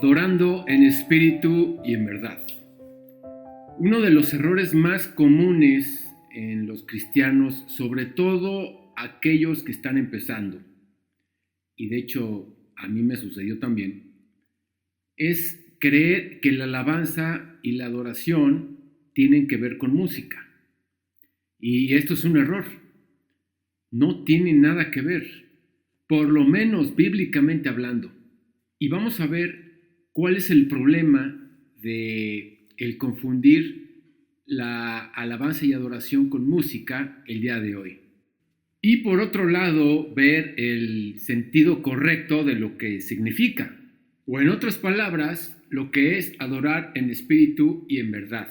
adorando en espíritu y en verdad. Uno de los errores más comunes en los cristianos, sobre todo aquellos que están empezando, y de hecho a mí me sucedió también, es creer que la alabanza y la adoración tienen que ver con música. Y esto es un error. No tiene nada que ver, por lo menos bíblicamente hablando. Y vamos a ver cuál es el problema de el confundir la alabanza y adoración con música el día de hoy. Y por otro lado, ver el sentido correcto de lo que significa, o en otras palabras, lo que es adorar en espíritu y en verdad.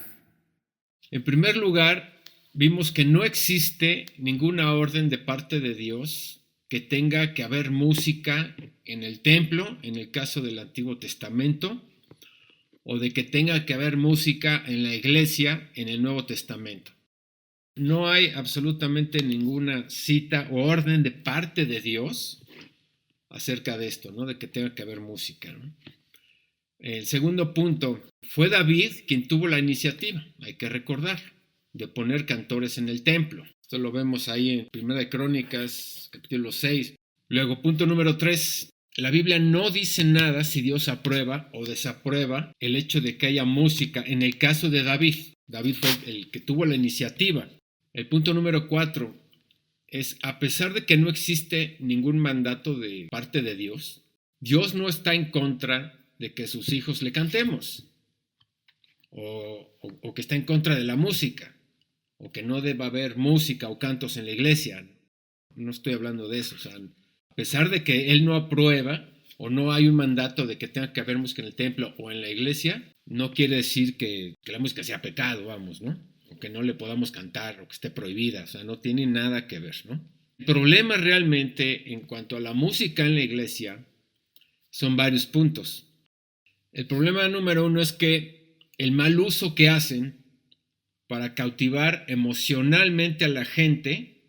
En primer lugar, vimos que no existe ninguna orden de parte de Dios que tenga que haber música en el templo, en el caso del Antiguo Testamento, o de que tenga que haber música en la iglesia en el Nuevo Testamento. No hay absolutamente ninguna cita o orden de parte de Dios acerca de esto, ¿no? De que tenga que haber música, ¿no? El segundo punto, fue David quien tuvo la iniciativa, hay que recordar, de poner cantores en el templo. Esto lo vemos ahí en Primera de Crónicas, capítulo 6. Luego, punto número 3, la Biblia no dice nada si Dios aprueba o desaprueba el hecho de que haya música en el caso de David. David fue el que tuvo la iniciativa. El punto número 4 es, a pesar de que no existe ningún mandato de parte de Dios, Dios no está en contra de que sus hijos le cantemos, o que está en contra de la música, o que no deba haber música o cantos en la iglesia. No estoy hablando de eso. O sea, a pesar de que Él no aprueba o no hay un mandato de que tenga que haber música en el templo o en la iglesia, no quiere decir que la música sea pecado, vamos, ¿no? O que no le podamos cantar o que esté prohibida. O sea, no tiene nada que ver, ¿no? El problema realmente en cuanto a la música en la iglesia son varios puntos. El problema número 1 es que el mal uso que hacen para cautivar emocionalmente a la gente,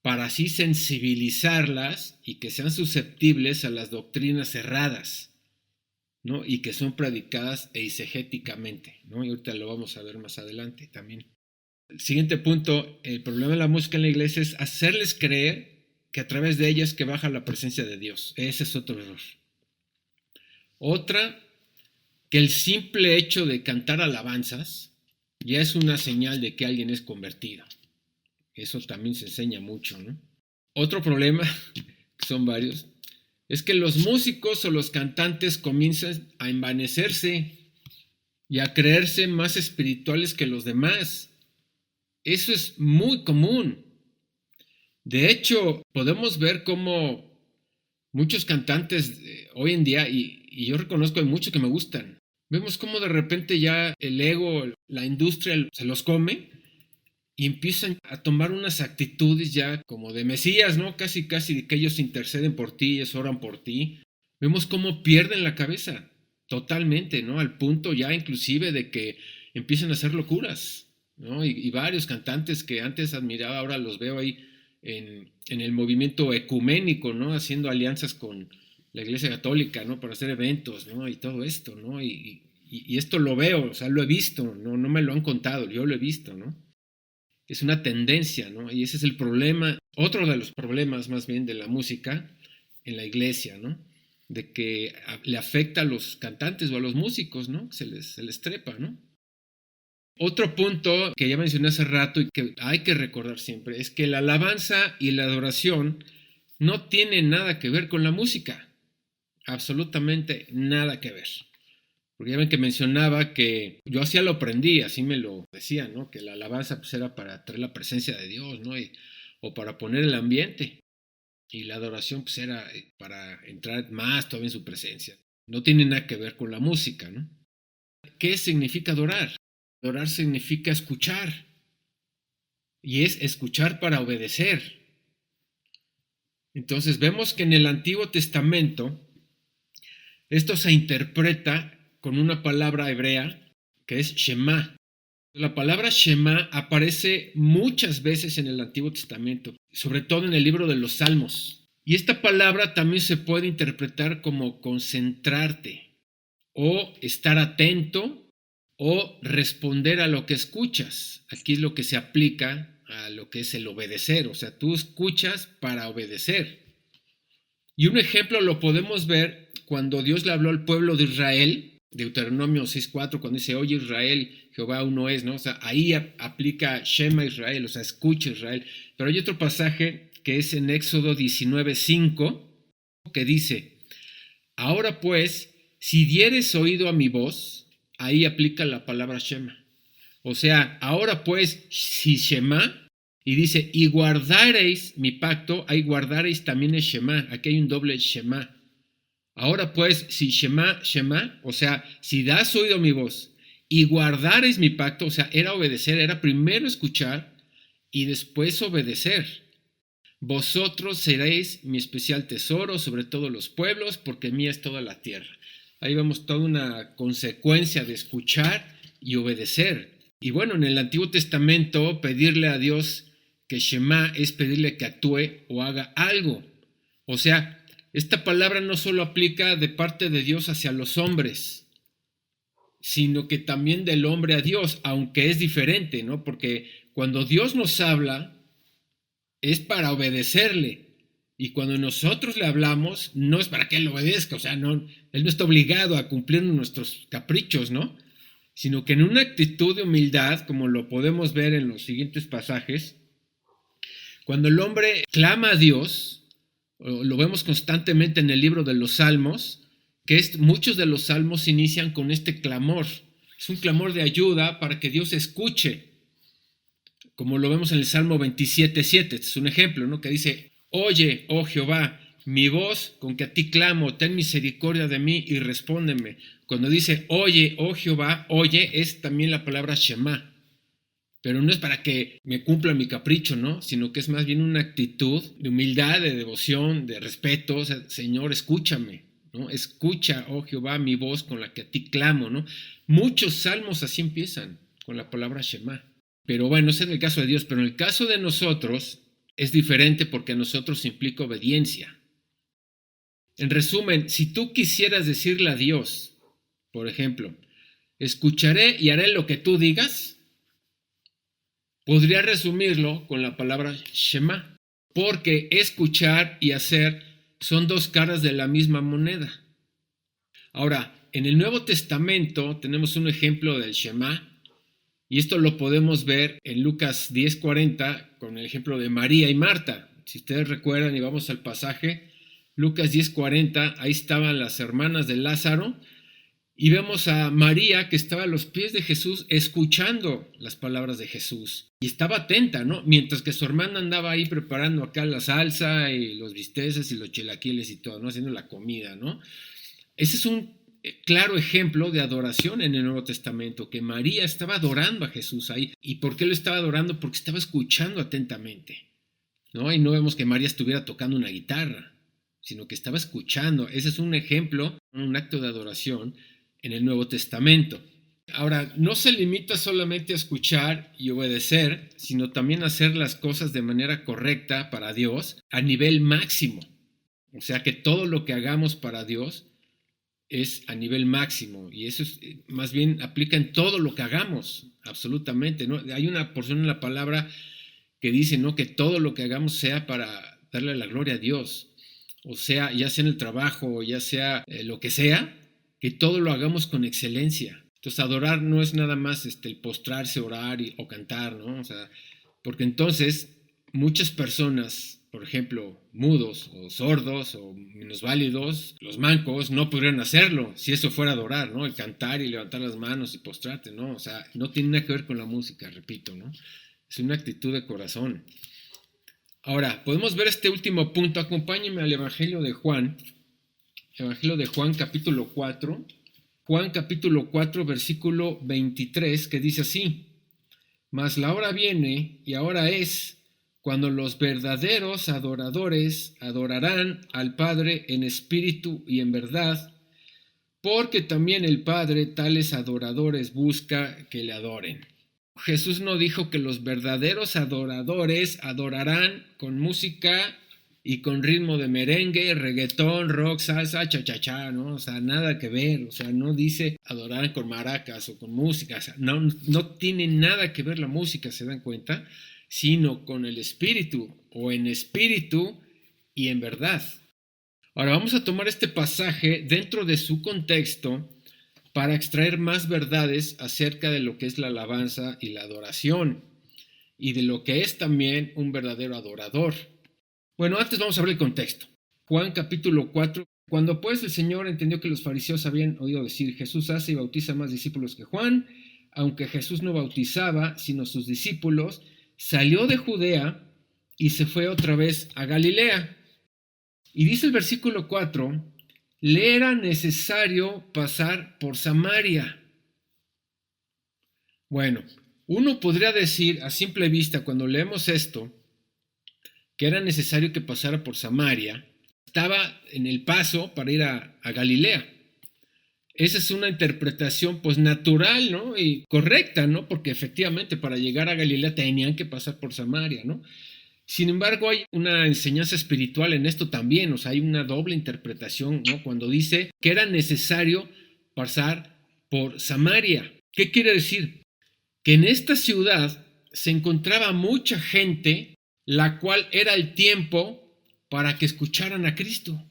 para así sensibilizarlas y que sean susceptibles a las doctrinas erradas, ¿no? Y que son predicadas eisegéticamente, ¿no? Y ahorita lo vamos a ver más adelante también. El siguiente punto, el problema de la música en la iglesia es hacerles creer que a través de ella es que baja la presencia de Dios. Ese es otro error. Otra, que el simple hecho de cantar alabanzas ya es una señal de que alguien es convertido. Eso también se enseña mucho, ¿no? Otro problema, que son varios, es que los músicos o los cantantes comienzan a envanecerse y a creerse más espirituales que los demás. Eso es muy común. De hecho, podemos ver cómo muchos cantantes hoy en día, y yo reconozco hay muchos que me gustan, vemos cómo de repente ya el ego, la industria se los come y empiezan a tomar unas actitudes ya como de mesías, ¿no? Casi de que ellos interceden por ti, ellos oran por ti. Vemos cómo pierden la cabeza totalmente, ¿no? Al punto ya inclusive de que empiezan a hacer locuras, ¿no? Y varios cantantes que antes admiraba, ahora los veo ahí en el movimiento ecuménico, ¿no? Haciendo alianzas con la Iglesia Católica, ¿no? Para hacer eventos, ¿no? Y todo esto, ¿no? Y esto lo veo, o sea, lo he visto, no me lo han contado, yo lo he visto, ¿no? Es una tendencia, ¿no? Y ese es el problema, otro de los problemas más bien de la música en la iglesia, ¿no? De que le afecta a los cantantes o a los músicos, ¿no? Se les trepa, ¿no? Otro punto que ya mencioné hace rato y que hay que recordar siempre es que la alabanza y la adoración no tienen nada que ver con la música, absolutamente nada que ver. Porque ya ven que mencionaba que yo así lo aprendí, así me lo decían, ¿no? Que la alabanza pues era para traer la presencia de Dios, ¿no? O para poner el ambiente. Y la adoración pues era para entrar más todavía en su presencia. No tiene nada que ver con la música, ¿no? ¿Qué significa adorar? Adorar significa escuchar. Y es escuchar para obedecer. Entonces vemos que en el Antiguo Testamento esto se interpreta con una palabra hebrea que es Shema. La palabra Shema aparece muchas veces en el Antiguo Testamento, sobre todo en el libro de los Salmos. Y esta palabra también se puede interpretar como concentrarte. o estar atento, o responder a lo que escuchas. Aquí es lo que se aplica a lo que es el obedecer, o sea, tú escuchas para obedecer. Y un ejemplo lo podemos ver cuando Dios le habló al pueblo de Israel, Deuteronomio 6:4, cuando dice, oye Israel, Jehová uno es, ¿no? O sea, ahí aplica Shema Israel, o sea, escucha Israel. Pero hay otro pasaje que es en Éxodo 19:5, que dice, ahora pues, si dieres oído a mi voz, ahí aplica la palabra Shema. O sea, ahora pues, si Shema, y dice, y guardaréis mi pacto, ahí guardaréis también es Shema, aquí hay un doble Shema. Ahora pues, si Shema, Shema, o sea, si das oído a mi voz y guardaréis mi pacto, o sea, era obedecer, era primero escuchar y después obedecer. Vosotros seréis mi especial tesoro sobre todos los pueblos, porque mía es toda la tierra. Ahí vemos toda una consecuencia de escuchar y obedecer. Y bueno, en el Antiguo Testamento, pedirle a Dios que Shema es pedirle que actúe o haga algo. O sea, esta palabra no solo aplica de parte de Dios hacia los hombres, sino que también del hombre a Dios, aunque es diferente, ¿no? Porque cuando Dios nos habla, es para obedecerle. Y cuando nosotros le hablamos, no es para que Él obedezca, o sea, no, Él no está obligado a cumplir nuestros caprichos, ¿no? Sino que en una actitud de humildad, como lo podemos ver en los siguientes pasajes, cuando el hombre clama a Dios, lo vemos constantemente en el libro de los Salmos, que muchos de los salmos inician con este clamor. Es un clamor de ayuda para que Dios escuche, como lo vemos en el Salmo 27:7. Es un ejemplo, ¿no? Que dice, oye, oh Jehová, mi voz con que a ti clamo, ten misericordia de mí y respóndeme. Cuando dice, oye, oh Jehová, oye, es también la palabra Shema. Pero no es para que me cumpla mi capricho, ¿no? Sino que es más bien una actitud de humildad, de devoción, de respeto. O sea, Señor, escúchame, ¿no? Escucha, oh Jehová, mi voz con la que a ti clamo, ¿no? Muchos salmos así empiezan, con la palabra Shema. Pero bueno, ese es el caso de Dios. Pero en el caso de nosotros es diferente porque a nosotros implica obediencia. En resumen, si tú quisieras decirle a Dios, por ejemplo, escucharé y haré lo que tú digas, podría resumirlo con la palabra Shema, porque escuchar y hacer son dos caras de la misma moneda. Ahora, en el Nuevo Testamento tenemos un ejemplo del Shema, y esto lo podemos ver en Lucas 10:40 con el ejemplo de María y Marta. Si ustedes recuerdan y vamos al pasaje, Lucas 10:40, ahí estaban las hermanas de Lázaro, y vemos a María que estaba a los pies de Jesús escuchando las palabras de Jesús. Y estaba atenta, ¿no? Mientras que su hermana andaba ahí preparando acá la salsa y los bisteces y los chilaquiles y todo, ¿no? Haciendo la comida, ¿no? Ese es un claro ejemplo de adoración en el Nuevo Testamento, que María estaba adorando a Jesús ahí. ¿Y por qué lo estaba adorando? Porque estaba escuchando atentamente, ¿no? Y no vemos que María estuviera tocando una guitarra, sino que estaba escuchando. Ese es un ejemplo, un acto de adoración en el Nuevo Testamento. Ahora, no se limita solamente a escuchar y obedecer, sino también a hacer las cosas de manera correcta para Dios a nivel máximo. O sea que todo lo que hagamos para Dios es a nivel máximo, y eso es, más bien aplica en todo lo que hagamos, absolutamente, ¿no? Hay una porción en la palabra que dice, ¿no?, que todo lo que hagamos sea para darle la gloria a Dios. O sea, ya sea en el trabajo, ya sea lo que sea, que todo lo hagamos con excelencia. Entonces, adorar no es nada más el postrarse, orar o cantar, ¿no? O sea, porque entonces muchas personas, por ejemplo, mudos o sordos o minusválidos, los mancos, no podrían hacerlo si eso fuera adorar, ¿no? El cantar y levantar las manos y postrarte, ¿no? O sea, no tiene nada que ver con la música, repito, ¿no? Es una actitud de corazón. Ahora, podemos ver este último punto. Acompáñenme al Evangelio de Juan. Evangelio de Juan, capítulo 4. Juan, capítulo 4, versículo 23, que dice así: Mas la hora viene, y ahora es, cuando los verdaderos adoradores adorarán al Padre en espíritu y en verdad, porque también el Padre tales adoradores busca que le adoren. Jesús no dijo que los verdaderos adoradores adorarán con música y con ritmo de merengue, reggaetón, rock, salsa, cha-cha-cha, ¿no? O sea, nada que ver, o sea, no dice adorar con maracas o con música, o sea, no tiene nada que ver la música, ¿se dan cuenta? Sino con el espíritu, o en espíritu y en verdad. Ahora vamos a tomar este pasaje dentro de su contexto para extraer más verdades acerca de lo que es la alabanza y la adoración, y de lo que es también un verdadero adorador. Bueno, antes vamos a ver el contexto. Juan capítulo 4. Cuando pues el Señor entendió que los fariseos habían oído decir, Jesús hace y bautiza más discípulos que Juan, aunque Jesús no bautizaba, sino sus discípulos, salió de Judea y se fue otra vez a Galilea. Y dice el versículo 4, le era necesario pasar por Samaria. Bueno, uno podría decir a simple vista cuando leemos esto, que era necesario que pasara por Samaria, estaba en el paso para ir a Galilea. Esa es una interpretación pues natural, ¿no? Y correcta, ¿no? Porque efectivamente para llegar a Galilea tenían que pasar por Samaria, ¿no? Sin embargo, hay una enseñanza espiritual en esto también, o sea, hay una doble interpretación, ¿no? Cuando dice que era necesario pasar por Samaria. ¿Qué quiere decir? Que en esta ciudad se encontraba mucha gente la cual era el tiempo para que escucharan a Cristo.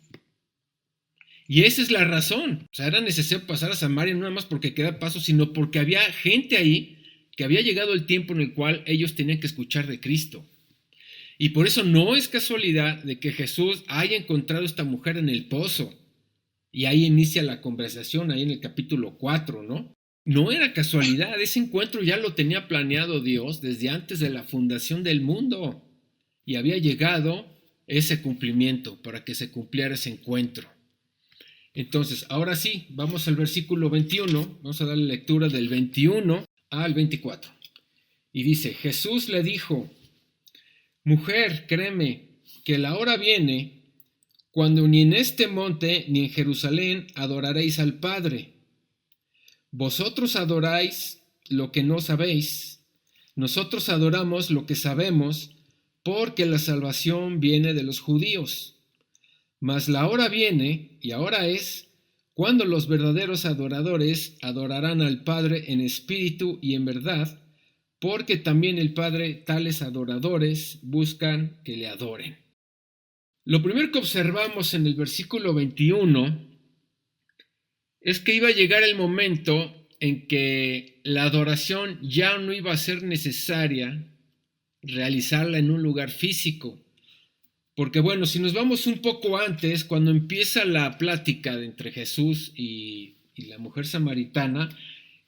Y esa es la razón. O sea, era necesario pasar a Samaria no nada más porque queda paso, sino porque había gente ahí que había llegado el tiempo en el cual ellos tenían que escuchar de Cristo. Y por eso no es casualidad de que Jesús haya encontrado a esta mujer en el pozo. Y ahí inicia la conversación, ahí en el capítulo 4, ¿no? No era casualidad, ese encuentro ya lo tenía planeado Dios desde antes de la fundación del mundo. Y había llegado ese cumplimiento para que se cumpliera ese encuentro. Entonces, ahora sí, vamos al versículo 21, vamos a darle lectura del 21 al 24. Y dice, Jesús le dijo, mujer, créeme, que la hora viene cuando ni en este monte ni en Jerusalén adoraréis al Padre. Vosotros adoráis lo que no sabéis, nosotros adoramos lo que sabemos, porque la salvación viene de los judíos. Mas la hora viene, y ahora es, cuando los verdaderos adoradores adorarán al Padre en espíritu y en verdad, porque también el Padre tales adoradores buscan que le adoren. Lo primero que observamos en el versículo 21 es que iba a llegar el momento en que la adoración ya no iba a ser necesaria realizarla en un lugar físico. Porque bueno, si nos vamos un poco antes, cuando empieza la plática entre Jesús y la mujer samaritana,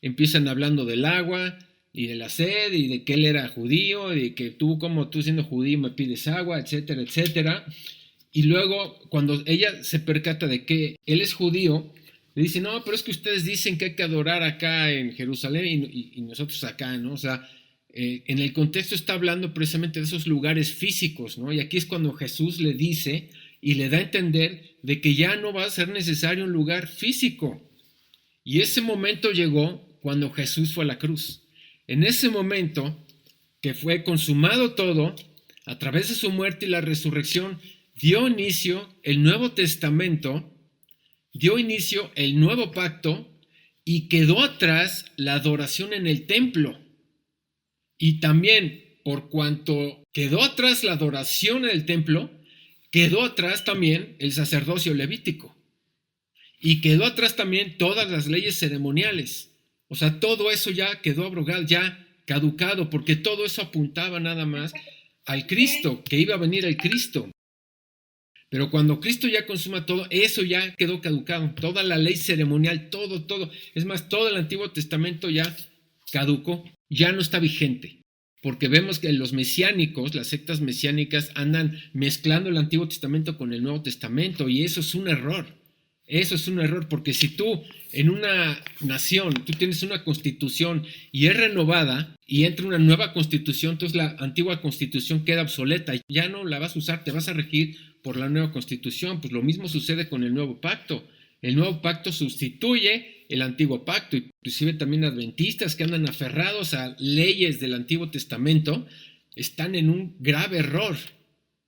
empiezan hablando del agua y de la sed y de que él era judío y de que tú siendo judío me pides agua, etcétera, etcétera. Y luego cuando ella se percata de que él es judío, le dice, no, pero es que ustedes dicen que hay que adorar acá en Jerusalén y nosotros acá, ¿no? O sea, en el contexto está hablando precisamente de esos lugares físicos, ¿no? Y aquí es cuando Jesús le dice y le da a entender de que ya no va a ser necesario un lugar físico. Y ese momento llegó cuando Jesús fue a la cruz. En ese momento que fue consumado todo, a través de su muerte y la resurrección, dio inicio el Nuevo Testamento, dio inicio el nuevo pacto y quedó atrás la adoración en el templo. Y también, por cuanto quedó atrás la adoración en el templo, quedó atrás también el sacerdocio levítico. Y quedó atrás también todas las leyes ceremoniales. O sea, todo eso ya quedó abrogado, ya caducado, porque todo eso apuntaba nada más al Cristo, que iba a venir el Cristo. Pero cuando Cristo ya consuma todo, eso ya quedó caducado. Toda la ley ceremonial, todo. Es más, todo el Antiguo Testamento ya caducó, ya no está vigente. Porque vemos que los mesiánicos, las sectas mesiánicas, andan mezclando el Antiguo Testamento con el Nuevo Testamento, y eso es un error. Eso es un error, porque si tú en una nación, tú tienes una constitución y es renovada y entra una nueva constitución, entonces la antigua constitución queda obsoleta, ya no la vas a usar, te vas a regir por la nueva constitución. Pues lo mismo sucede con el nuevo pacto. El nuevo pacto sustituye el antiguo pacto, inclusive también adventistas que andan aferrados a leyes del Antiguo Testamento están en un grave error.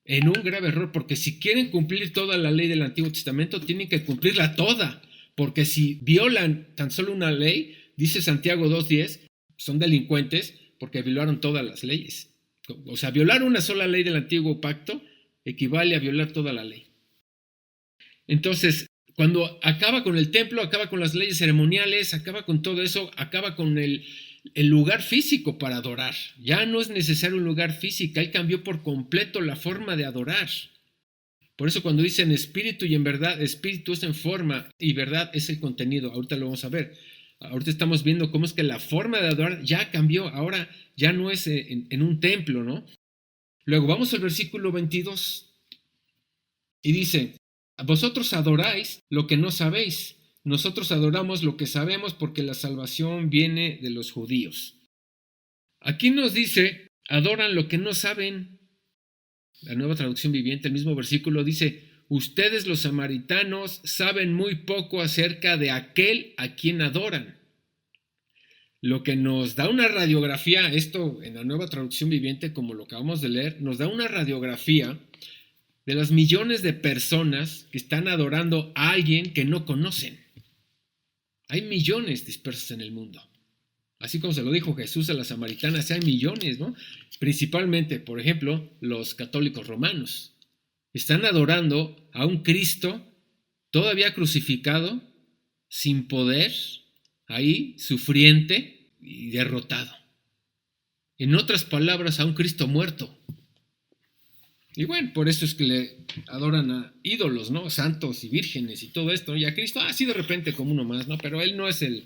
en un grave error, porque si quieren cumplir toda la ley del Antiguo Testamento, tienen que cumplirla toda, porque si violan tan solo una ley, dice Santiago 2:10, son delincuentes porque violaron todas las leyes. O sea, violar una sola ley del Antiguo Pacto equivale a violar toda la ley. Entonces, cuando acaba con el templo, acaba con las leyes ceremoniales, acaba con todo eso, acaba con el lugar físico para adorar. Ya no es necesario un lugar físico, él cambió por completo la forma de adorar. Por eso cuando dicen espíritu y en verdad, espíritu es en forma y verdad es el contenido. Ahorita lo vamos a ver. Ahorita estamos viendo cómo es que la forma de adorar ya cambió. Ahora ya no es en un templo, ¿no? Luego vamos al versículo 22 y dice: vosotros adoráis lo que no sabéis. Nosotros adoramos lo que sabemos porque la salvación viene de los judíos. Aquí nos dice, adoran lo que no saben. La Nueva Traducción Viviente, el mismo versículo dice: ustedes los samaritanos saben muy poco acerca de aquel a quien adoran. Lo que nos da una radiografía, esto en la Nueva Traducción Viviente, como lo acabamos de leer, nos da una radiografía de las millones de personas que están adorando a alguien que no conocen. Hay millones dispersos en el mundo. Así como se lo dijo Jesús a las samaritanas, hay millones, ¿no? Principalmente, por ejemplo, los católicos romanos. Están adorando a un Cristo todavía crucificado, sin poder, ahí, sufriente y derrotado. En otras palabras, a un Cristo muerto. Y bueno, por eso es que le adoran a ídolos, ¿no? Santos y vírgenes y todo esto. Y a Cristo, así de repente como uno más, ¿no? Pero él no es el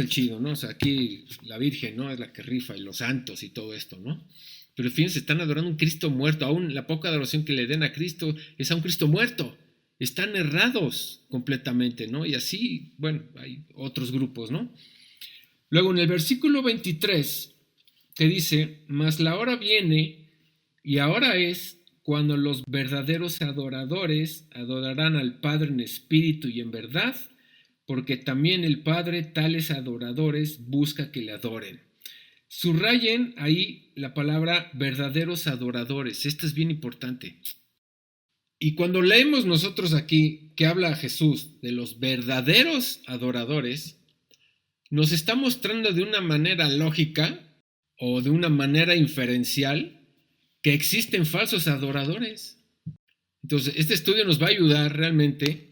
chido, ¿no? O sea, aquí la Virgen, ¿no? Es la que rifa y los santos y todo esto, ¿no? Pero fíjense, están adorando a un Cristo muerto. Aún la poca adoración que le den a Cristo es a un Cristo muerto. Están errados completamente, ¿no? Y así, bueno, hay otros grupos, ¿no? Luego en el versículo 23, que dice: mas la hora viene y ahora es cuando los verdaderos adoradores adorarán al Padre en espíritu y en verdad, porque también el Padre tales adoradores busca que le adoren. Subrayen ahí la palabra verdaderos adoradores. Esto es bien importante. Y cuando leemos nosotros aquí que habla Jesús de los verdaderos adoradores, nos está mostrando de una manera lógica o de una manera inferencial que existen falsos adoradores. Entonces, este estudio nos va a ayudar realmente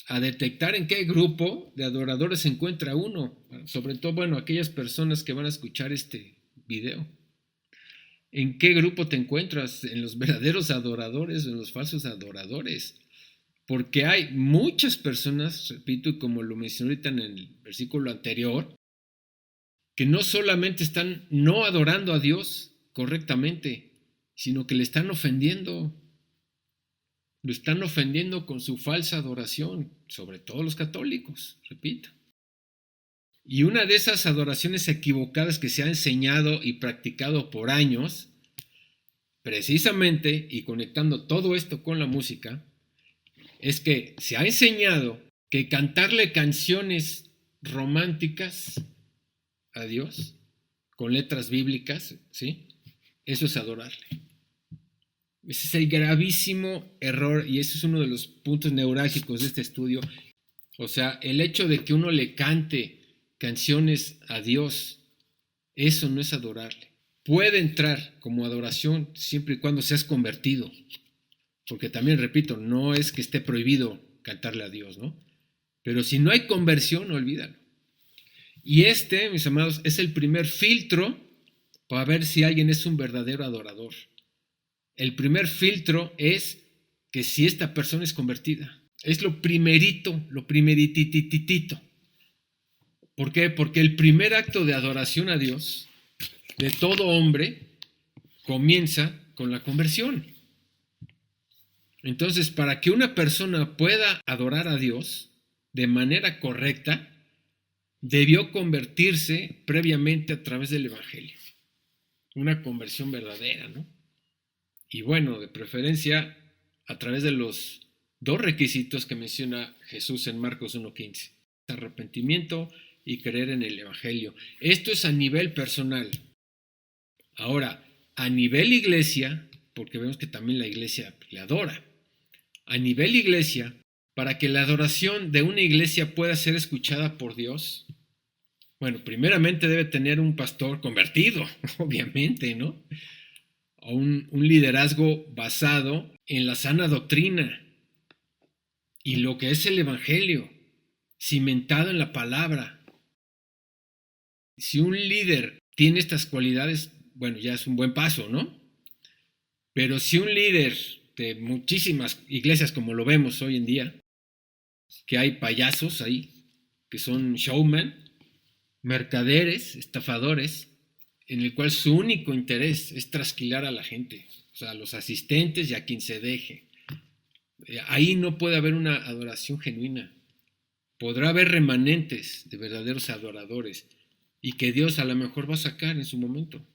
a detectar en qué grupo de adoradores se encuentra uno, sobre todo, bueno, aquellas personas que van a escuchar este video. ¿En qué grupo te encuentras? ¿En los verdaderos adoradores o en los falsos adoradores? Porque hay muchas personas, repito, y como lo mencioné ahorita en el versículo anterior, que no solamente están no adorando a Dios correctamente, sino que le están ofendiendo. Lo están ofendiendo con su falsa adoración, sobre todo los católicos, repito. Y una de esas adoraciones equivocadas que se ha enseñado y practicado por años, precisamente, y conectando todo esto con la música, es que se ha enseñado que cantarle canciones románticas a Dios, con letras bíblicas, ¿sí? Eso es adorarle. Ese es el gravísimo error y ese es uno de los puntos neurálgicos de este estudio. O sea, el hecho de que uno le cante canciones a Dios, eso no es adorarle. Puede entrar como adoración siempre y cuando seas convertido. Porque también, repito, no es que esté prohibido cantarle a Dios, ¿no? Pero si no hay conversión, olvídalo. Y este, mis amados, es el primer filtro para ver si alguien es un verdadero adorador. El primer filtro es que si esta persona es convertida. Es lo primerito, lo primeritititito. ¿Por qué? Porque el primer acto de adoración a Dios de todo hombre comienza con la conversión. Entonces, para que una persona pueda adorar a Dios de manera correcta, debió convertirse previamente a través del Evangelio. Una conversión verdadera, ¿no? Y bueno, de preferencia a través de los dos requisitos que menciona Jesús en Marcos 1:15. Arrepentimiento y creer en el Evangelio. Esto es a nivel personal. Ahora, a nivel iglesia, porque vemos que también la iglesia le adora. A nivel iglesia, para que la adoración de una iglesia pueda ser escuchada por Dios, bueno, primeramente debe tener un pastor convertido, obviamente, ¿no? O un liderazgo basado en la sana doctrina y lo que es el evangelio, cimentado en la palabra. Si un líder tiene estas cualidades, bueno, ya es un buen paso, ¿no? Pero si un líder de muchísimas iglesias, como lo vemos hoy en día, que hay payasos ahí, que son showman, mercaderes, estafadores, en el cual su único interés es trasquilar a la gente, o sea, a los asistentes y a quien se deje. Ahí no puede haber una adoración genuina. Podrá haber remanentes de verdaderos adoradores y que Dios a lo mejor va a sacar en su momento.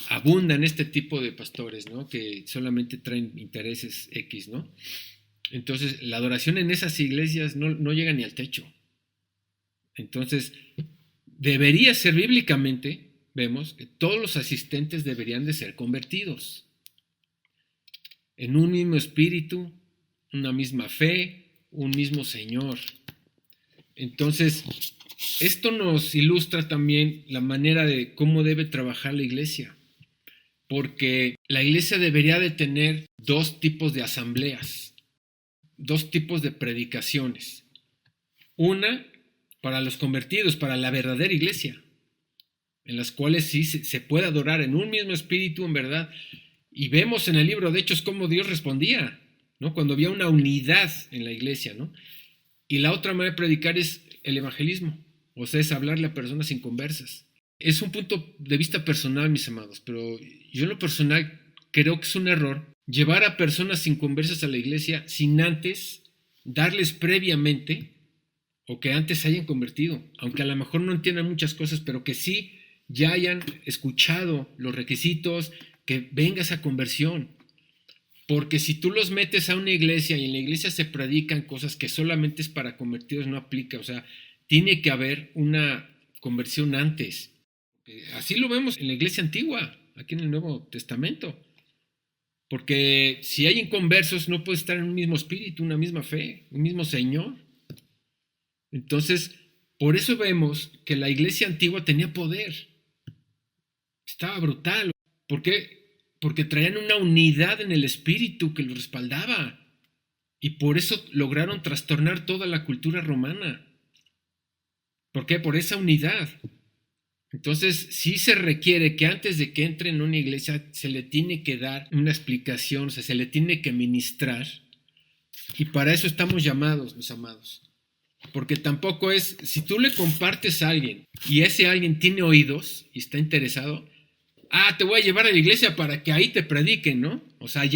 Abundan este tipo de pastores, ¿no? Que solamente traen intereses X, ¿no? Entonces, la adoración en esas iglesias no llega ni al techo. Entonces, debería ser bíblicamente, vemos que todos los asistentes deberían de ser convertidos en un mismo espíritu, una misma fe, un mismo Señor. Entonces, esto nos ilustra también la manera de cómo debe trabajar la iglesia, porque la iglesia debería de tener dos tipos de asambleas, dos tipos de predicaciones. Una para los convertidos, para la verdadera iglesia, en las cuales sí se puede adorar en un mismo espíritu, en verdad. Y vemos en el libro de Hechos cómo Dios respondía, ¿no? Cuando había una unidad en la iglesia, ¿no? Y la otra manera de predicar es el evangelismo, o sea, es hablarle a personas inconversas. Es un punto de vista personal, mis amados, pero yo en lo personal creo que es un error llevar a personas inconversas a la iglesia sin antes darles previamente o que antes hayan convertido, aunque a lo mejor no entiendan muchas cosas, pero que sí ya hayan escuchado los requisitos, que venga esa conversión. Porque si tú los metes a una iglesia y en la iglesia se predican cosas que solamente es para convertidos, no aplica. O sea, tiene que haber una conversión antes. Así lo vemos en la iglesia antigua, aquí en el Nuevo Testamento. Porque si hay inconversos, no puede estar en un mismo espíritu, una misma fe, un mismo Señor. Entonces, por eso vemos que la iglesia antigua tenía poder. Estaba brutal. ¿Por qué? Porque traían una unidad en el espíritu que los respaldaba. Y por eso lograron trastornar toda la cultura romana. ¿Por qué? Por esa unidad. Entonces, sí se requiere que antes de que entre en una iglesia se le tiene que dar una explicación, o sea, se le tiene que ministrar. Y para eso estamos llamados, mis amados. Porque tampoco es, si tú le compartes a alguien y ese alguien tiene oídos y está interesado, te voy a llevar a la iglesia para que ahí te prediquen, ¿no? O sea,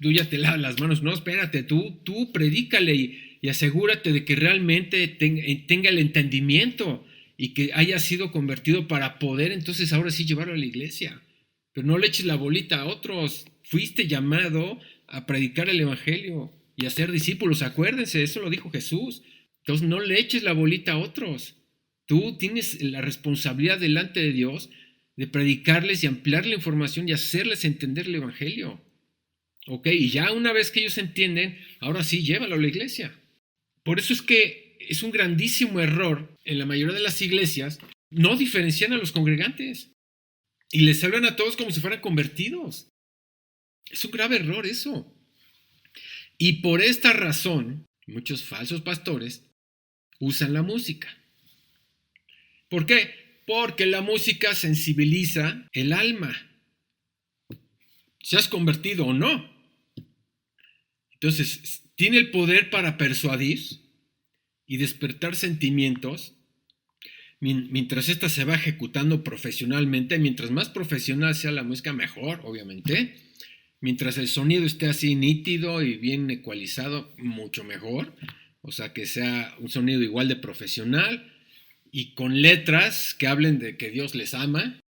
tú ya te lavas las manos. No, espérate, tú predícale y asegúrate de que realmente tenga el entendimiento y que haya sido convertido para poder entonces ahora sí llevarlo a la iglesia. Pero no le eches la bolita a otros. Fuiste llamado a predicar el evangelio y a ser discípulos. Acuérdense, eso lo dijo Jesús. Entonces no le eches la bolita a otros. Tú tienes la responsabilidad delante de Dios de predicarles y ampliar la información y hacerles entender el evangelio. ¿Ok? Y ya una vez que ellos entienden, ahora sí, llévalo a la iglesia. Por eso es que es un grandísimo error en la mayoría de las iglesias no diferencian a los congregantes y les hablan a todos como si fueran convertidos. Es un grave error eso. Y por esta razón, muchos falsos pastores usan la música. ¿Por qué? Porque la música sensibiliza el alma. Seas convertido o no. Entonces, tiene el poder para persuadir y despertar sentimientos mientras ésta se va ejecutando profesionalmente. Mientras más profesional sea la música, mejor, obviamente. Mientras el sonido esté así nítido y bien ecualizado, mucho mejor. O sea, que sea un sonido igual de profesional y con letras que hablen de que Dios les ama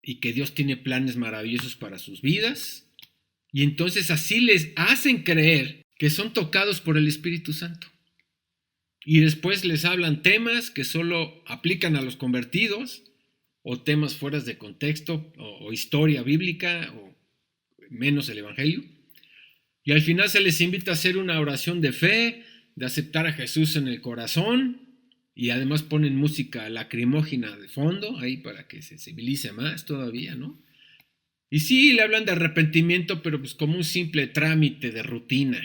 y que Dios tiene planes maravillosos para sus vidas. Y entonces así les hacen creer que son tocados por el Espíritu Santo. Y después les hablan temas que solo aplican a los convertidos o temas fuera de contexto o historia bíblica o menos el Evangelio. Y al final se les invita a hacer una oración de fe, de aceptar a Jesús en el corazón, y además ponen música lacrimógena de fondo, ahí para que se sensibilice más todavía, ¿no? Y sí, le hablan de arrepentimiento, pero pues como un simple trámite de rutina,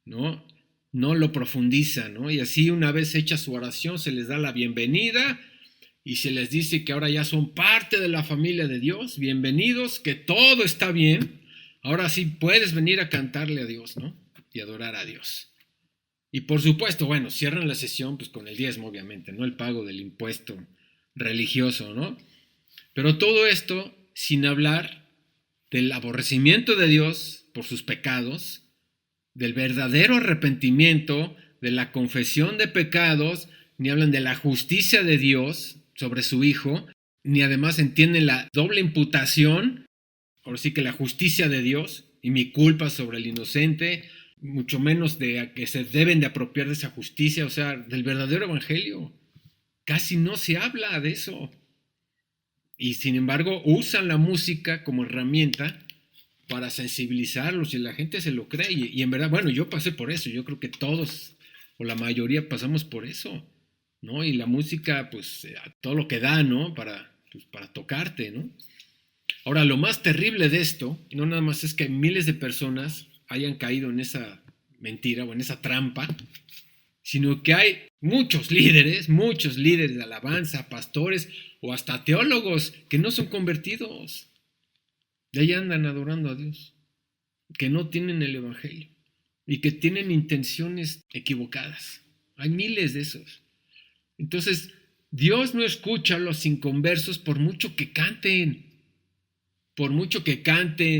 ¿no? No lo profundiza, ¿no? Y así una vez hecha su oración se les da la bienvenida y se les dice que ahora ya son parte de la familia de Dios, bienvenidos, que todo está bien, ahora sí puedes venir a cantarle a Dios, ¿no? Y adorar a Dios. Y por supuesto, bueno, cierran la sesión pues con el diezmo, obviamente, ¿no? El pago del impuesto religioso, ¿no? Pero todo esto sin hablar del aborrecimiento de Dios por sus pecados, del verdadero arrepentimiento, de la confesión de pecados, ni hablan de la justicia de Dios sobre su Hijo, ni además entienden la doble imputación, ahora sí que la justicia de Dios y mi culpa sobre el inocente, mucho menos de que se deben de apropiar de esa justicia, o sea, del verdadero evangelio. Casi no se habla de eso. Y sin embargo usan la música como herramienta para sensibilizarlos y la gente se lo cree. Y en verdad, bueno, yo pasé por eso, yo creo que todos o la mayoría pasamos por eso, ¿no? Y la música, pues, a todo lo que da, ¿no? Para tocarte, ¿no? Ahora, lo más terrible de esto, no nada más es que miles de personas hayan caído en esa mentira o en esa trampa, sino que hay muchos líderes de alabanza, pastores o hasta teólogos que no son convertidos. Y ahí andan adorando a Dios, que no tienen el evangelio y que tienen intenciones equivocadas. Hay miles de esos. Entonces, Dios no escucha a los inconversos por mucho que canten,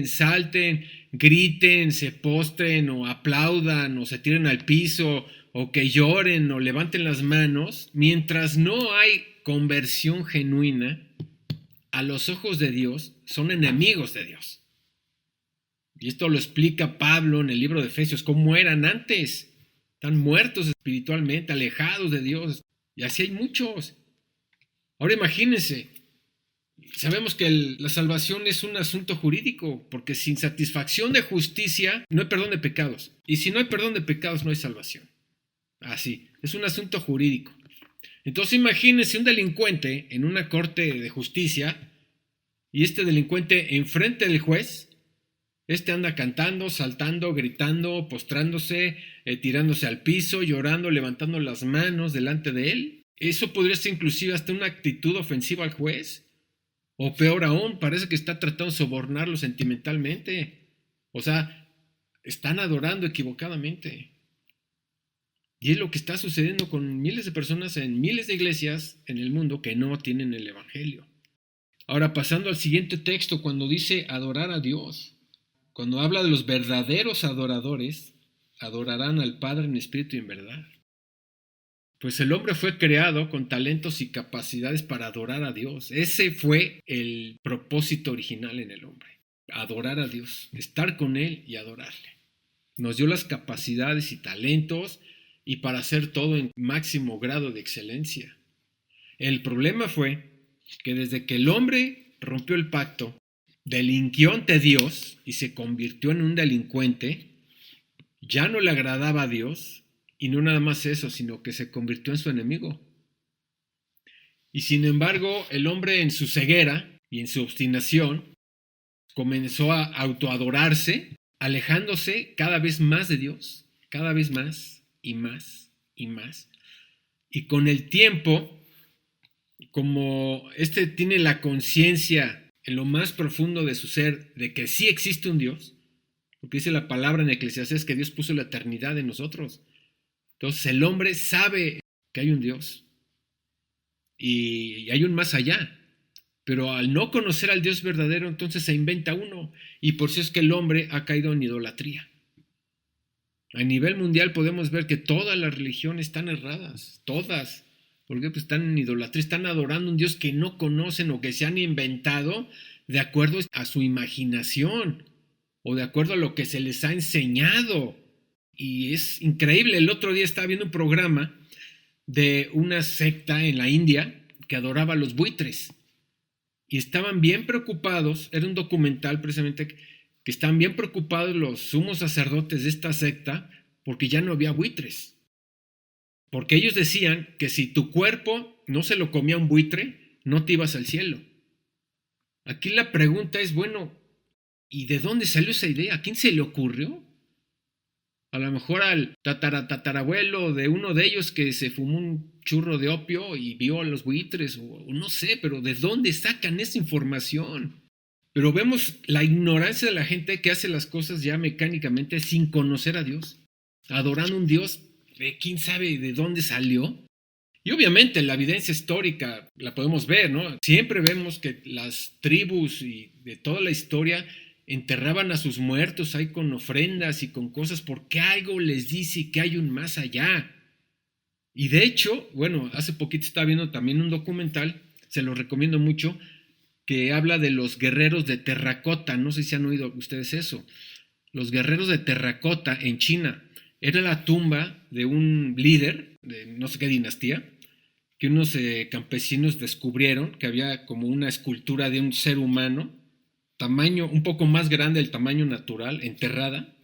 salten, griten, se postren o aplaudan o se tiren al piso o que lloren o levanten las manos, mientras no hay conversión genuina, a los ojos de Dios son enemigos de Dios. Y esto lo explica Pablo en el libro de Efesios, cómo eran antes, están muertos espiritualmente, alejados de Dios, y así hay muchos. Ahora imagínense, sabemos que la salvación es un asunto jurídico, porque sin satisfacción de justicia no hay perdón de pecados. Y si no hay perdón de pecados, no hay salvación. Así, es un asunto jurídico. Entonces imagínense un delincuente en una corte de justicia y este delincuente enfrente del juez, anda cantando, saltando, gritando, postrándose, tirándose al piso, llorando, levantando las manos delante de él. Eso podría ser inclusive hasta una actitud ofensiva al juez. O peor aún, parece que está tratando de sobornarlo sentimentalmente. O sea, están adorando equivocadamente. Y es lo que está sucediendo con miles de personas en miles de iglesias en el mundo que no tienen el evangelio. Ahora, pasando al siguiente texto, cuando dice adorar a Dios, cuando habla de los verdaderos adoradores, adorarán al Padre en espíritu y en verdad. Pues el hombre fue creado con talentos y capacidades para adorar a Dios. Ese fue el propósito original en el hombre. Adorar a Dios, estar con Él y adorarle. Nos dio las capacidades y talentos y para hacer todo en máximo grado de excelencia. El problema fue que desde que el hombre rompió el pacto, delinquió ante Dios y se convirtió en un delincuente, ya no le agradaba a Dios. Y no nada más eso, sino que se convirtió en su enemigo. Y sin embargo, el hombre en su ceguera y en su obstinación comenzó a autoadorarse, alejándose cada vez más de Dios, cada vez más y más y más. Y con el tiempo, como tiene la conciencia en lo más profundo de su ser de que sí existe un Dios, porque dice la palabra en Eclesiastés que Dios puso la eternidad en nosotros. Entonces el hombre sabe que hay un Dios y hay un más allá, pero al no conocer al Dios verdadero, entonces se inventa uno, y por eso es que el hombre ha caído en idolatría. A nivel mundial podemos ver que todas las religiones están erradas, todas, porque pues están en idolatría, están adorando a un Dios que no conocen o que se han inventado de acuerdo a su imaginación o de acuerdo a lo que se les ha enseñado. Y es increíble, el otro día estaba viendo un programa de una secta en la India que adoraba a los buitres y estaban bien preocupados, era un documental precisamente que están bien preocupados los sumos sacerdotes de esta secta porque ya no había buitres. Porque ellos decían que si tu cuerpo no se lo comía un buitre, no te ibas al cielo. Aquí la pregunta es, bueno, ¿y de dónde salió esa idea? ¿A quién se le ocurrió? A lo mejor al tatarabuelo de uno de ellos que se fumó un churro de opio y vio a los buitres, o no sé, pero ¿de dónde sacan esa información? Pero vemos la ignorancia de la gente que hace las cosas ya mecánicamente sin conocer a Dios, adorando a un Dios de quién sabe de dónde salió. Y obviamente la evidencia histórica la podemos ver, ¿no? Siempre vemos que las tribus y de toda la historia enterraban a sus muertos ahí con ofrendas y con cosas porque algo les dice que hay un más allá. Y de hecho, bueno, hace poquito estaba viendo también un documental, se lo recomiendo mucho, que habla de los guerreros de terracota. No sé si han oído ustedes eso. Los guerreros de terracota en China. Era la tumba de un líder de no sé qué dinastía, que unos campesinos descubrieron que había como una escultura de un ser humano, tamaño un poco más grande del tamaño natural, enterrada.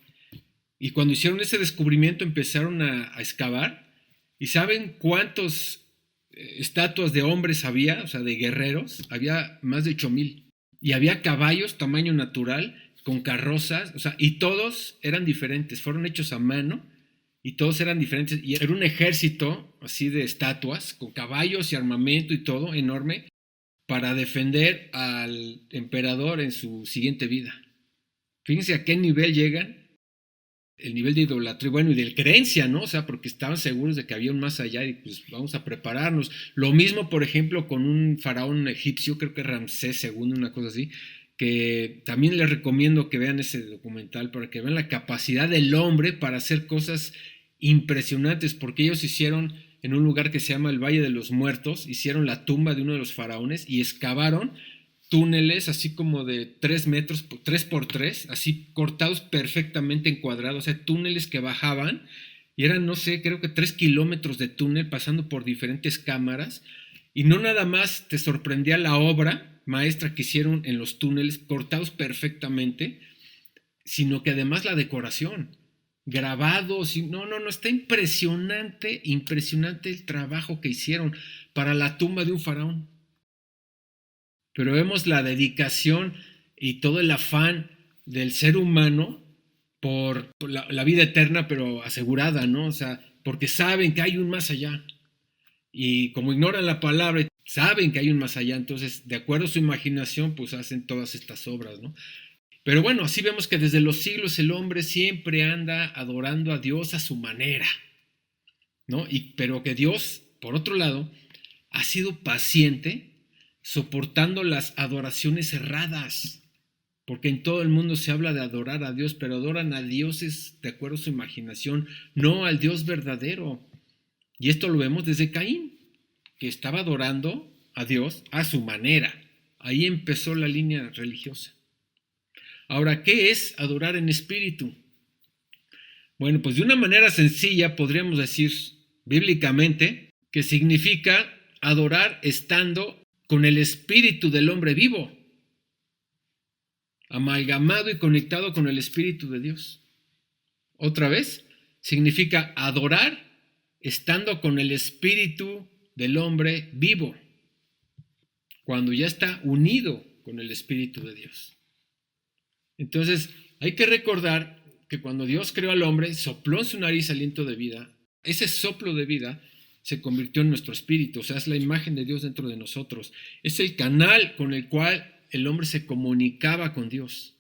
Y cuando hicieron ese descubrimiento empezaron a excavar. ¿Y saben cuántos estatuas de hombres había? O sea, de guerreros. Había más de 8,000. Y había caballos tamaño natural, con carrozas, o sea, y todos eran diferentes, fueron hechos a mano y todos eran diferentes, y era un ejército así de estatuas, con caballos y armamento y todo, enorme, para defender al emperador en su siguiente vida. Fíjense a qué nivel llegan, el nivel de idolatría, bueno, y de creencia, ¿no? O sea, porque estaban seguros de que había un más allá y pues vamos a prepararnos. Lo mismo, por ejemplo, con un faraón egipcio, creo que Ramsés II, una cosa así, que también les recomiendo que vean ese documental para que vean la capacidad del hombre para hacer cosas impresionantes, porque ellos hicieron en un lugar que se llama el Valle de los Muertos, hicieron la tumba de uno de los faraones y excavaron túneles así como de 3 metros, 3 por 3, así cortados perfectamente encuadrados, o sea, túneles que bajaban y eran, no sé, creo que 3 kilómetros de túnel pasando por diferentes cámaras, y no nada más te sorprendía la obra maestra que hicieron en los túneles, cortados perfectamente, sino que además la decoración, grabados, no, está impresionante el trabajo que hicieron para la tumba de un faraón. Pero vemos la dedicación y todo el afán del ser humano por la vida eterna, pero asegurada, ¿no? O sea, porque saben que hay un más allá. Y como ignoran la palabra, saben que hay un más allá, entonces, de acuerdo a su imaginación, pues hacen todas estas obras, ¿no? Pero bueno, así vemos que desde los siglos el hombre siempre anda adorando a Dios a su manera, ¿no? Pero que Dios, por otro lado, ha sido paciente soportando las adoraciones erradas, porque en todo el mundo se habla de adorar a Dios, pero adoran a dioses de acuerdo a su imaginación, no al Dios verdadero. Y esto lo vemos desde Caín, que estaba adorando a Dios a su manera. Ahí empezó la línea religiosa. Ahora, ¿qué es adorar en espíritu? Bueno, pues de una manera sencilla podríamos decir bíblicamente que significa adorar estando con el espíritu del hombre vivo, amalgamado y conectado con el espíritu de Dios. Otra vez, significa adorar estando con el espíritu del hombre vivo, cuando ya está unido con el espíritu de Dios. Entonces, hay que recordar que cuando Dios creó al hombre, sopló en su nariz aliento de vida. Ese soplo de vida se convirtió en nuestro espíritu, o sea, es la imagen de Dios dentro de nosotros. Es el canal con el cual el hombre se comunicaba con Dios.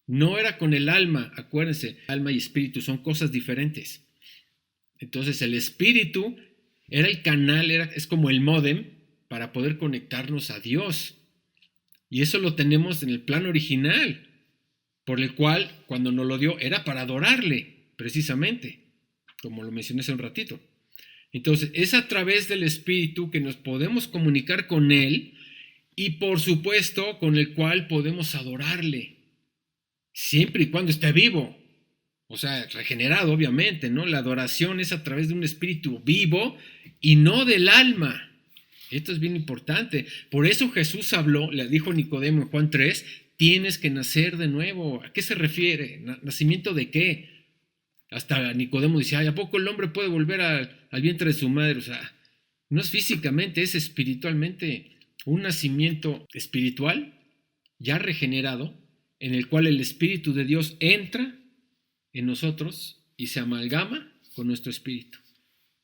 No era con el alma, acuérdense, alma y espíritu son cosas diferentes. Entonces, el espíritu era el canal, es como el módem para poder conectarnos a Dios. Y eso lo tenemos en el plan original, por el cual, cuando nos lo dio, era para adorarle, precisamente, como lo mencioné hace un ratito. Entonces, es a través del Espíritu que nos podemos comunicar con Él y, por supuesto, con el cual podemos adorarle, siempre y cuando esté vivo, o sea, regenerado, obviamente, ¿no? La adoración es a través de un espíritu vivo y no del alma. Esto es bien importante. Por eso Jesús habló, le dijo a Nicodemo en Juan 3, tienes que nacer de nuevo. ¿A qué se refiere? ¿Nacimiento de qué? Hasta Nicodemo dice, ¿a poco el hombre puede volver al vientre de su madre? O sea, no es físicamente, es espiritualmente. Un nacimiento espiritual ya regenerado, en el cual el Espíritu de Dios entra en nosotros y se amalgama con nuestro espíritu.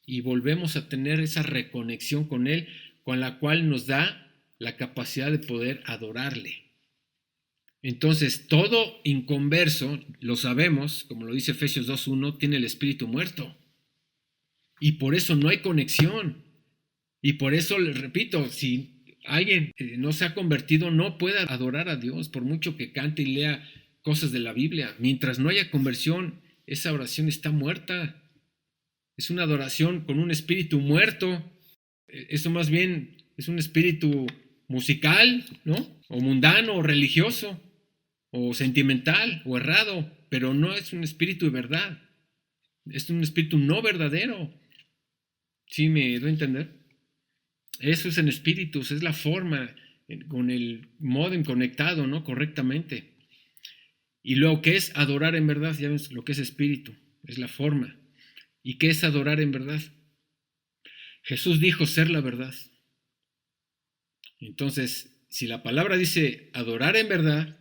Y volvemos a tener esa reconexión con Él, con la cual nos da la capacidad de poder adorarle. Entonces, todo inconverso, lo sabemos, como lo dice Efesios 2:1, tiene el espíritu muerto. Y por eso no hay conexión. Y por eso, les repito, si alguien no se ha convertido, no puede adorar a Dios, por mucho que cante y lea cosas de la Biblia. Mientras no haya conversión, esa oración está muerta. Es una adoración con un espíritu muerto. Eso más bien es un espíritu musical, ¿no? O mundano, o religioso, o sentimental, o errado, pero no es un espíritu de verdad. Es un espíritu no verdadero. ¿Sí me doy a entender? Eso es en espíritus, es la forma, con el módem conectado, ¿no? Correctamente. Y lo que es adorar en verdad, ya ves lo que es espíritu, es la forma. ¿Y qué es adorar en verdad? Jesús dijo ser la verdad. Entonces, si la palabra dice adorar en verdad,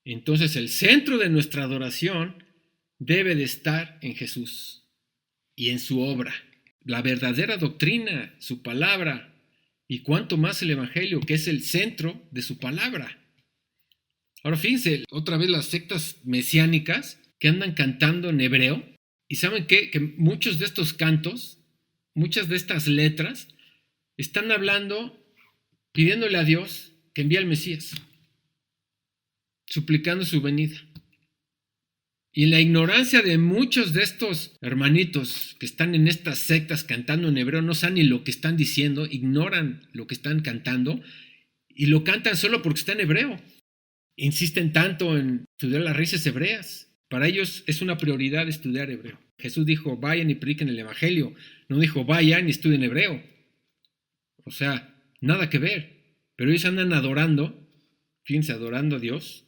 entonces el centro de nuestra adoración debe de estar en Jesús y en su obra. La verdadera doctrina, su palabra, y cuanto más el Evangelio, que es el centro de su palabra. Ahora fíjense, otra vez las sectas mesiánicas que andan cantando en hebreo, y ¿saben qué? Que muchos de estos cantos, muchas de estas letras, están hablando, pidiéndole a Dios que envíe al Mesías, suplicando su venida. Y en la ignorancia de muchos de estos hermanitos que están en estas sectas cantando en hebreo, no saben ni lo que están diciendo, ignoran lo que están cantando y lo cantan solo porque está en hebreo. Insisten tanto en estudiar las raíces hebreas. Para ellos es una prioridad estudiar hebreo. Jesús dijo, vayan y prediquen el Evangelio. No dijo, vayan y estudien hebreo. O sea, nada que ver. Pero ellos andan adorando, fíjense, adorando a Dios,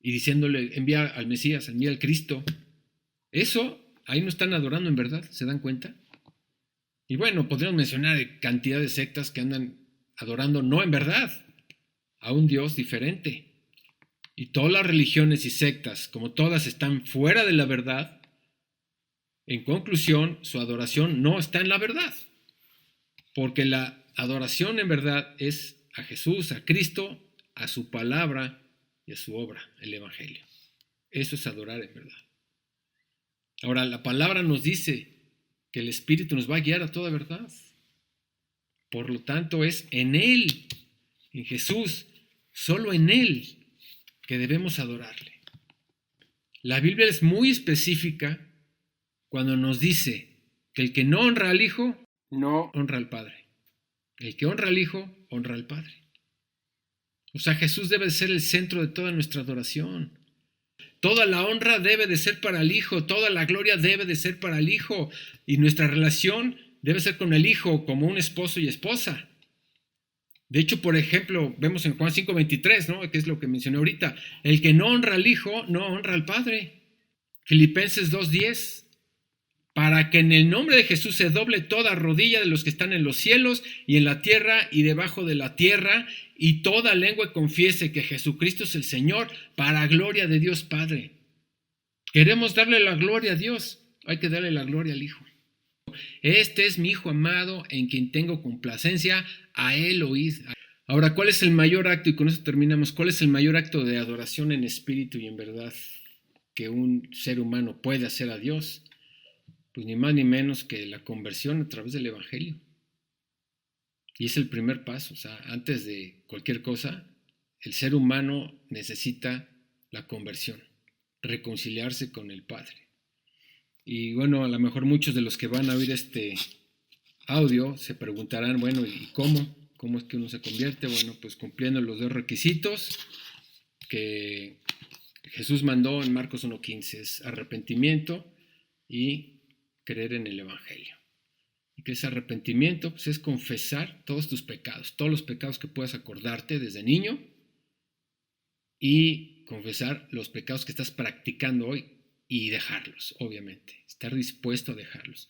y diciéndole, envía al Mesías, envía al Cristo. Eso, ahí no están adorando en verdad, ¿se dan cuenta? Y bueno, podríamos mencionar cantidad de sectas que andan adorando no en verdad, a un Dios diferente. Y todas las religiones y sectas, como todas están fuera de la verdad, en conclusión, su adoración no está en la verdad. Porque la adoración en verdad es a Jesús, a Cristo, a su palabra y a su obra, el Evangelio. Eso es adorar en verdad. Ahora, la palabra nos dice que el Espíritu nos va a guiar a toda verdad. Por lo tanto, es en Él, en Jesús, solo en Él, que debemos adorarle. La Biblia es muy específica cuando nos dice que el que no honra al Hijo, no honra al Padre. El que honra al Hijo, honra al Padre. O sea, Jesús debe ser el centro de toda nuestra adoración. Toda la honra debe de ser para el Hijo, toda la gloria debe de ser para el Hijo, y nuestra relación debe ser con el Hijo como un esposo y esposa. De hecho, por ejemplo, vemos en Juan 5:23, ¿no? Que es lo que mencioné ahorita. El que no honra al Hijo, no honra al Padre. Filipenses 2:10. Para que en el nombre de Jesús se doble toda rodilla de los que están en los cielos y en la tierra y debajo de la tierra, y toda lengua confiese que Jesucristo es el Señor, para gloria de Dios Padre. Queremos darle la gloria a Dios, hay que darle la gloria al Hijo. Este es mi Hijo amado, en quien tengo complacencia, a Él oíd. Ahora, ¿cuál es el mayor acto? Y con eso terminamos. ¿Cuál es el mayor acto de adoración en espíritu y en verdad que un ser humano puede hacer a Dios? Pues ni más ni menos que la conversión a través del Evangelio. Y es el primer paso. O sea, antes de cualquier cosa, el ser humano necesita la conversión, reconciliarse con el Padre. Y bueno, a lo mejor muchos de los que van a oír este audio se preguntarán, bueno, ¿y cómo? ¿Cómo es que uno se convierte? Bueno, pues cumpliendo los dos requisitos que Jesús mandó en Marcos 1:15, es arrepentimiento y creer en el Evangelio. Y que ese arrepentimiento pues, es confesar todos tus pecados, todos los pecados que puedas acordarte desde niño, y confesar los pecados que estás practicando hoy y dejarlos, obviamente, estar dispuesto a dejarlos.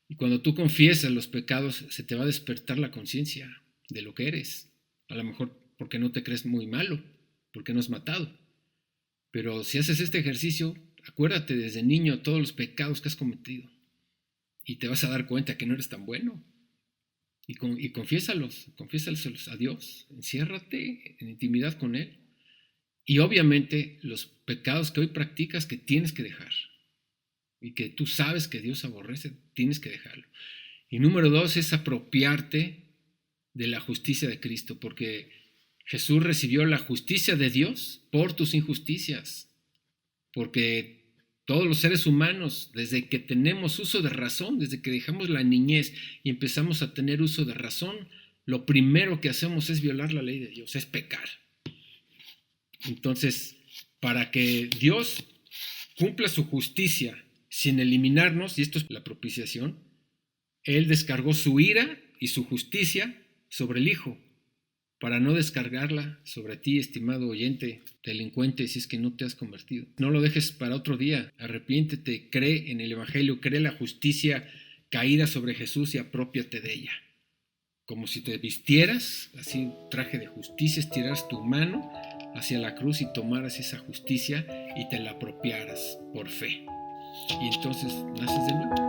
Y cuando tú confiesas los pecados, se te va a despertar la conciencia de lo que eres. A lo mejor porque no te crees muy malo, porque no has matado. Pero si haces este ejercicio, acuérdate desde niño todos los pecados que has cometido y te vas a dar cuenta que no eres tan bueno. Y confiésalos a Dios. Enciérrate en intimidad con Él. Y obviamente los pecados que hoy practicas que tienes que dejar y que tú sabes que Dios aborrece, tienes que dejarlo. Y número 2 es apropiarte de la justicia de Cristo, porque Jesús recibió la justicia de Dios por tus injusticias, porque todos los seres humanos, desde que tenemos uso de razón, desde que dejamos la niñez y empezamos a tener uso de razón, lo primero que hacemos es violar la ley de Dios, es pecar. Entonces, para que Dios cumpla su justicia sin eliminarnos, y esto es la propiciación, Él descargó su ira y su justicia sobre el Hijo, para no descargarla sobre ti, estimado oyente, delincuente, si es que no te has convertido. No lo dejes para otro día, arrepiéntete, cree en el Evangelio, cree la justicia caída sobre Jesús y apropiate de ella. Como si te vistieras, así un traje de justicia, estiraras tu mano hacia la cruz y tomaras esa justicia y te la apropiaras por fe. Y entonces naces de nuevo.